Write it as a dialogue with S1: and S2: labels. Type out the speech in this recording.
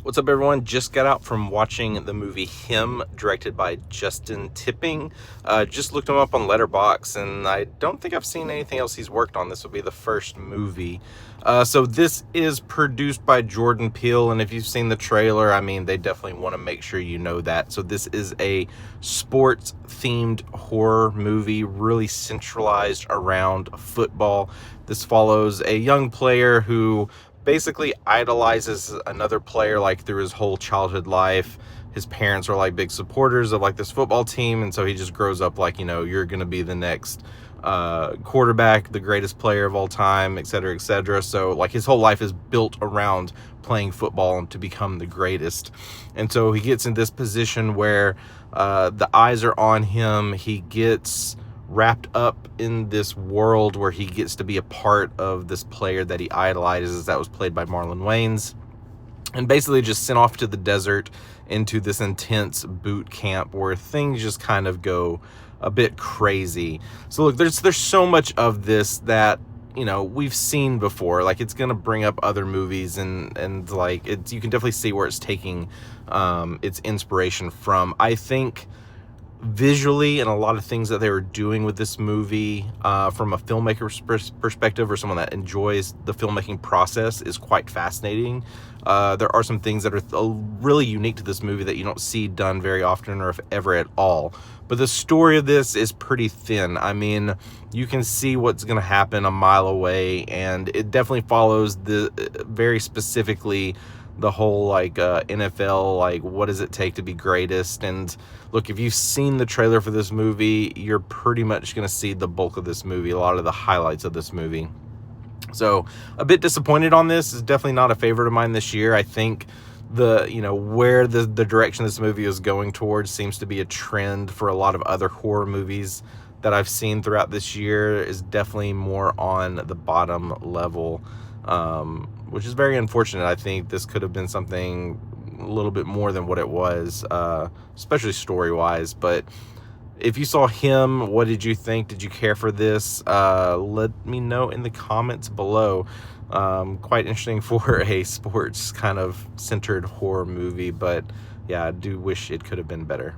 S1: What's up, everyone? Just got out from watching the movie Him, directed by Justin Tipping. Just looked him up on Letterboxd, and I don't think I've seen anything else he's worked on. This will be the first movie. So this is produced by Jordan Peele, and if you've seen the trailer, I mean, they definitely want to make sure you know that. So this is a sports-themed horror movie, really centralized around football. This follows a young player who basically idolizes another player like through his whole childhood life. His parents are like big supporters of like this football team, and so he just grows up like, you know, you're gonna be the next quarterback, the greatest player of all time, etc., etc. So like his whole life is built around playing football and to become the greatest. And so he gets in this position where the eyes are on him. He gets wrapped up in this world where he gets to be a part of this player that he idolizes, that was played by Marlon Wayans, and basically just sent off to the desert into this intense boot camp where things just kind of go a bit crazy. So look, there's so much of this that, you know, we've seen before. Like, it's gonna bring up other movies, and like, it's, you can definitely see where it's taking its inspiration from. I think visually, and a lot of things that they were doing with this movie from a filmmaker's perspective, or someone that enjoys the filmmaking process, is quite fascinating. There are some things that are really unique to this movie that you don't see done very often, or if ever at all. But the story of this is pretty thin. I mean, you can see what's going to happen a mile away, and it definitely follows the very specifically the whole like NFL, like, what does it take to be greatest? And look, if you've seen the trailer for this movie, you're pretty much going to see the bulk of this movie, a lot of the highlights of this movie. So a bit disappointed on this. Is definitely not a favorite of mine this year. I think where the direction this movie is going towards seems to be a trend for a lot of other horror movies that I've seen throughout this year, is definitely more on the bottom level, which is very unfortunate. I think this could have been something a little bit more than what it was, especially story-wise. But if you saw Him, what did you think? Did you care for this? Let me know in the comments below. Quite interesting for a sports kind of centered horror movie, but yeah, I do wish it could have been better.